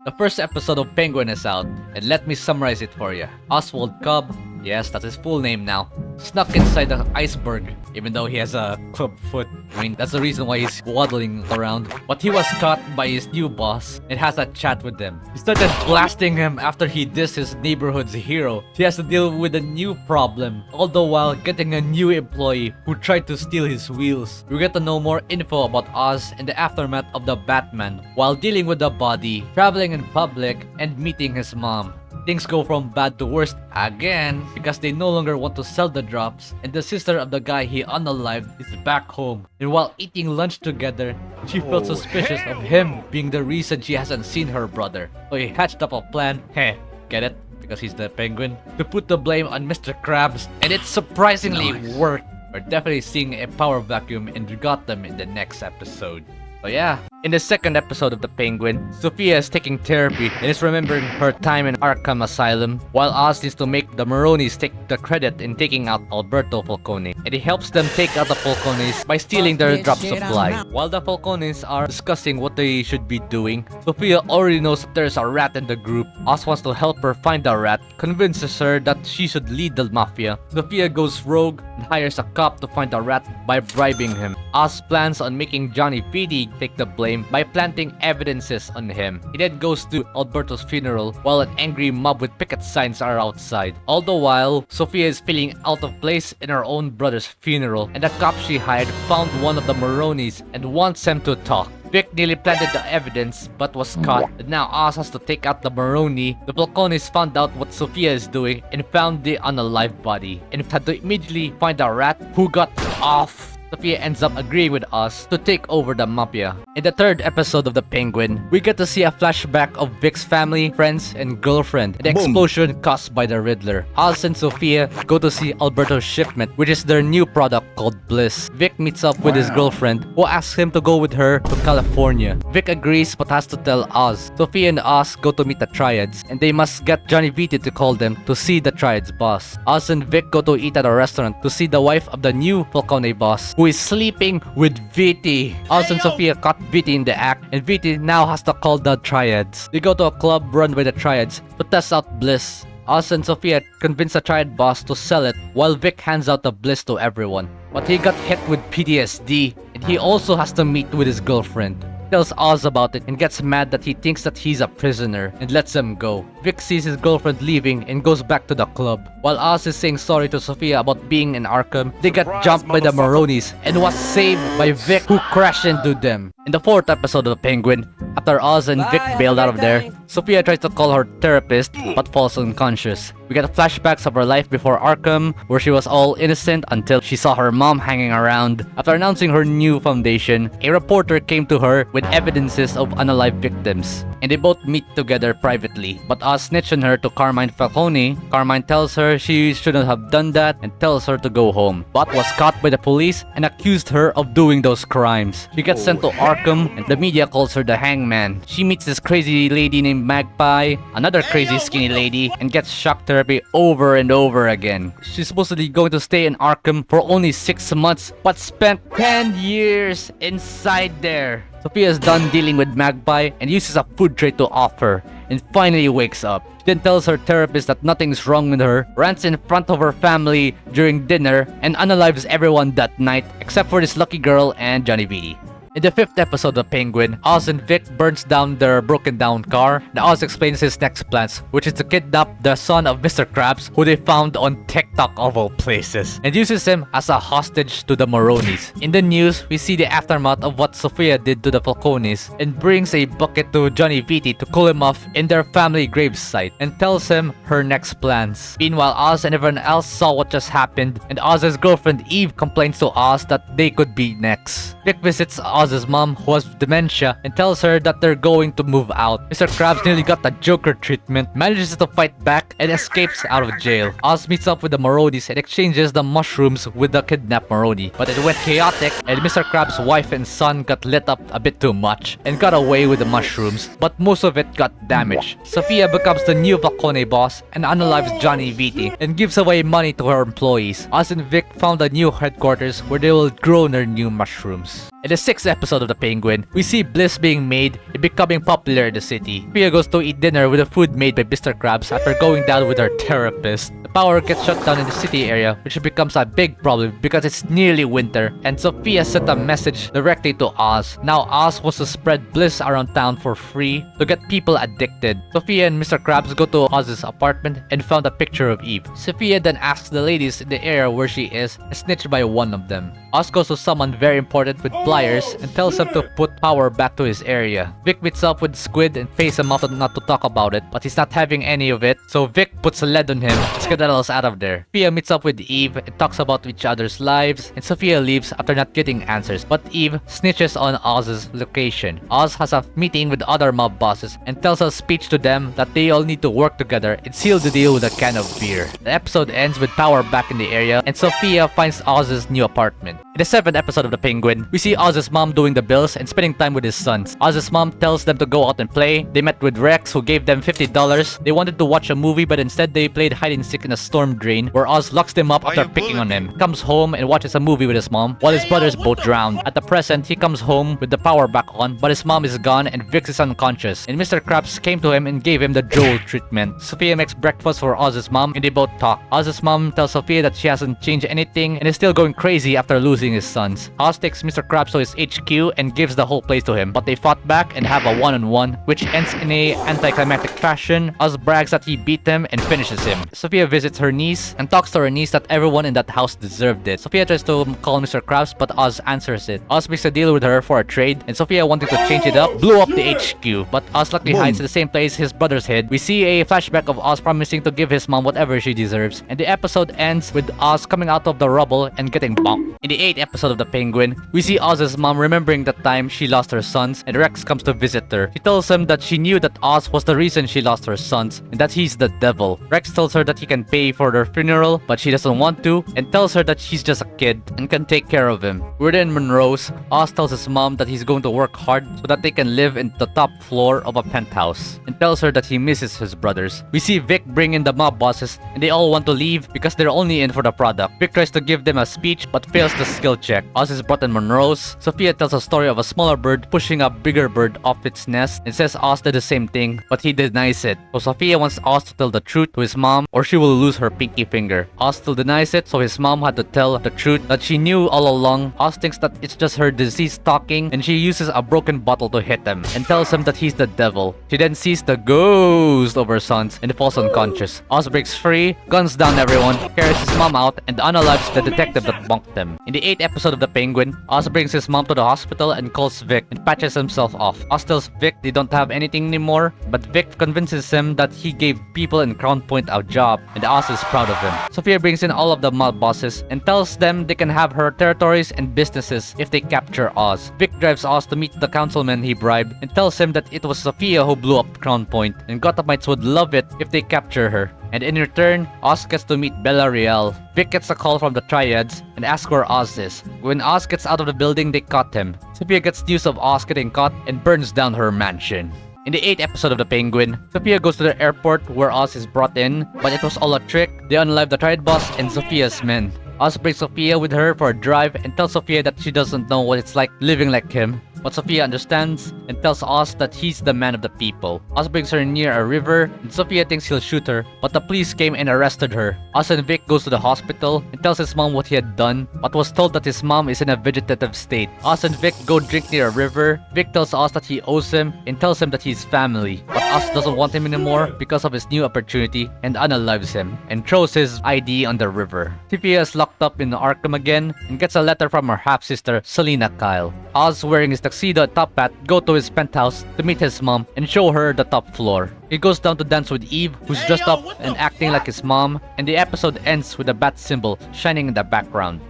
The first episode of Penguin is out, and let me summarize it for you. Oswald Cobb, yes, that's his full name now, snuck inside the iceberg, even though he has a club foot. I mean, that's the reason why he's waddling around. But he was caught by his new boss and has a chat with them. He started blasting him after he dissed his neighborhood's hero. He has to deal with a new problem, all the while getting a new employee who tried to steal his wheels. We get to know more info about Oz and the aftermath of the Batman while dealing with the body, traveling in public, and meeting his mom. Things go from bad to worse again because they no longer want to sell the drops, and the sister of the guy he unalived is back home. And while eating lunch together, she felt suspicious of him being the reason she hasn't seen her brother. So he hatched up a plan, get it? Because he's the penguin, to put the blame on Mr. Krabs, and it surprisingly worked. We're definitely seeing a power vacuum in Gotham in the next episode. So yeah, in the second episode of The Penguin, Sophia is taking therapy and is remembering her time in Arkham Asylum, while Oz needs to make the Maronis take the credit in taking out Alberto Falcone. And he helps them take out the Falcones by stealing their drop supply. While the Falcones are discussing what they should be doing, Sophia already knows that there's a rat in the group. Oz wants to help her find the rat, convinces her that she should lead the mafia. Sophia goes rogue and hires a cop to find the rat by bribing him. Oz plans on making Johnny Vitti take the blame by planting evidences on him. He then goes to Alberto's funeral while an angry mob with picket signs are outside. All the while, Sophia is feeling out of place in her own brother's funeral, and the cop she hired found one of the Maronis and wants him to talk. Vic nearly planted the evidence but was caught, and now Oz has to take out the Maroni. The Falcones found out what Sophia is doing and found the unalive body, and had to immediately find a rat who got off. Sophia ends up agreeing with Oz to take over the mafia. In the third episode of The Penguin, we get to see a flashback of Vic's family, friends, and girlfriend, and the explosion caused by the Riddler. Oz and Sophia go to see Alberto's shipment, which is their new product called Bliss. Vic meets up with his girlfriend, who asks him to go with her to California. Vic agrees but has to tell Oz. Sophia and Oz go to meet the Triads, and they must get Johnny Vitti to call them to see the Triads boss. Oz and Vic go to eat at a restaurant to see the wife of the new Falcone boss, who is sleeping with Vitti. Oz and Sophia caught Vitti in the act, and Vitti now has to call the Triads. They go to a club run by the Triads to test out Bliss. Oz and Sophia convince the Triad boss to sell it, while Vic hands out the Bliss to everyone. But he got hit with PTSD, and he also has to meet with his girlfriend. Tells Oz about it and gets mad that he thinks that he's a prisoner and lets him go. Vic sees his girlfriend leaving and goes back to the club. While Oz is saying sorry to Sophia about being in Arkham, they got jumped by the Maronis and was saved by Vic, who crashed into them. In the fourth episode of The Penguin, after Oz and Vic bailed out of there, Sophia tries to call her therapist but falls unconscious. We get flashbacks of her life before Arkham, where she was all innocent until she saw her mom hanging around. After announcing her new foundation, a reporter came to her with evidences of unalive victims, and they both meet together privately. But Oz snitched on her to Carmine Falcone. Carmine tells her she shouldn't have done that and tells her to go home, but was caught by the police and accused her of doing those crimes. She gets sent to Arkham, and the media calls her the hangman. She meets this crazy lady named Magpie, another crazy skinny lady, and gets shock therapy over and over again. She's supposedly going to stay in Arkham for only 6 months, but spent 10 years inside there. Sophia is done dealing with Magpie and uses a food tray to offer, and finally wakes up. She then tells her therapist that nothing's wrong with her, rants in front of her family during dinner, and unalives everyone that night except for this lucky girl and Johnny Vitti. In the fifth episode of Penguin, Oz and Vic burns down their broken down car. And Oz explains his next plans, which is to kidnap the son of Mr. Krabs, who they found on TikTok of all places, and uses him as a hostage to the Maronis. In the news, we see the aftermath of what Sophia did to the Falcones, and brings a bucket to Johnny Vitti to cool him off in their family gravesite, and tells him her next plans. Meanwhile, Oz and everyone else saw what just happened, and Oz's girlfriend Eve complains to Oz that they could be next. Vic visits Oz's mom, who has dementia, and tells her that they're going to move out. Mr. Krabs nearly got the Joker treatment, manages to fight back, and escapes out of jail. Oz meets up with the Maronis and exchanges the mushrooms with the kidnapped Maroni. But it went chaotic, and Mr. Krabs' wife and son got lit up a bit too much and got away with the mushrooms, but most of it got damaged. Sophia becomes the new Falcone boss and unalives Johnny Vitti and gives away money to her employees. Oz and Vic found a new headquarters where they will grow their new mushrooms. In the 6th episode of The Penguin, we see Bliss being made and becoming popular in the city. Sophia goes to eat dinner with the food made by Mr. Krabs after going down with her therapist. The power gets shut down in the city area, which becomes a big problem because it's nearly winter, and Sophia sent a message directly to Oz. Now Oz wants to spread Bliss around town for free to get people addicted. Sophia and Mr. Krabs go to Oz's apartment and found a picture of Eve. Sophia then asks the ladies in the area where she is and snitched by one of them. Oz goes to someone very important with pliers and tells him to put power back to his area. Vic meets up with Squid and pays him off not to talk about it, but he's not having any of it, so Vic puts a lead on him and skedaddles out of there. Sophia meets up with Eve and talks about each other's lives, and Sophia leaves after not getting answers, but Eve snitches on Oz's location. Oz has a meeting with other mob bosses and tells a speech to them that they all need to work together and seal the deal with a can of beer. The episode ends with power back in the area, and Sophia finds Oz's new apartment. In the 7th episode of The Penguin, we see Oz's mom doing the bills and spending time with his sons. Oz's mom tells them to go out and play. They met with Rex, who gave them $50. They wanted to watch a movie, but instead they played hide and seek in a storm drain, where Oz locks them up after picking on him. He comes home and watches a movie with his mom, while his brothers both drown. At the present, he comes home with the power back on, but his mom is gone and Vix is unconscious. And Mr. Krabs came to him and gave him the Joel treatment. Sophia makes breakfast for Oz's mom and they both talk. Oz's mom tells Sophia that she hasn't changed anything and is still going crazy after losing his sons. Oz takes Mr. Krabs to his HQ and gives the whole place to him, but they fought back and have a one-on-one, which ends in a anticlimactic fashion. Oz brags that he beat him and finishes him. Sophia visits her niece and talks to her niece that everyone in that house deserved it. Sophia tries to call Mr. Krabs, but Oz answers it. Oz makes a deal with her for a trade, and Sophia, wanting to change it up, blew up the HQ, but Oz luckily hides in the same place his brothers hid. We see a flashback of Oz promising to give his mom whatever she deserves, and the episode ends with Oz coming out of the rubble and getting bonked. In the 8th episode of The Penguin, we see Oz's mom remembering the time she lost her sons, and Rex comes to visit her. She tells him that she knew that Oz was the reason she lost her sons, and that he's the devil. Rex tells her that he can pay for their funeral, but she doesn't want to, and tells her that she's just a kid and can take care of him. We're in Monroe's. Oz tells his mom that he's going to work hard so that they can live in the top floor of a penthouse, and tells her that he misses his brothers. We see Vic bring in the mob bosses, and they all want to leave because they're only in for the product. Vic tries to give them a speech but fails the skill check. Oz is brought in Monroe's. Sophia tells a story of a smaller bird pushing a bigger bird off its nest and says Oz did the same thing, but he denies it. So Sophia wants Oz to tell the truth to his mom or she will lose her pinky finger. Oz still denies it, so his mom had to tell the truth that she knew all along. Oz thinks that it's just her disease talking, and she uses a broken bottle to hit him and tells him that he's the devil. She then sees the ghost of her sons and falls unconscious. Oz breaks free, guns down everyone, carries his mom out, and unalives the detective that bonked them. In the 8th episode of The Penguin, Oz brings his mom to the hospital and calls Vic and patches himself off. Oz tells Vic they don't have anything anymore, but Vic convinces him that he gave people in Crown Point a job, and Oz is proud of him. Sophia brings in all of the mob bosses and tells them they can have her territories and businesses if they capture Oz. Vic drives Oz to meet the councilman he bribed and tells him that it was Sophia who blew up Crown Point, and Gothamites would love it if they capture her. And in return, Oz gets to meet Bella Real. Vic gets a call from the Triads and asks where Oz is. When Oz gets out of the building, they caught him. Sophia gets news of Oz getting caught and burns down her mansion. In the 8th episode of The Penguin, Sophia goes to the airport where Oz is brought in, but it was all a trick. They unalive the Triad boss and Sophia's men. Oz brings Sophia with her for a drive and tells Sophia that she doesn't know what it's like living like him. But Sophia understands and tells Oz that he's the man of the people. Oz brings her near a river and Sophia thinks he'll shoot her, but the police came and arrested her. Oz and Vic goes to the hospital and tells his mom what he had done, but was told that his mom is in a vegetative state. Oz and Vic go drink near a river. Vic tells Oz that he owes him and tells him that he's family. But Oz doesn't want him anymore because of his new opportunity and unalives him and throws his ID on the river. Sophia is locked up in Arkham again and gets a letter from her half-sister Selena Kyle. Oz, wearing his tuxedo and top hat, go to his penthouse to meet his mom and show her the top floor. He goes down to dance with Eve, who's dressed up and acting like his mom, and the episode ends with a bat symbol shining in the background.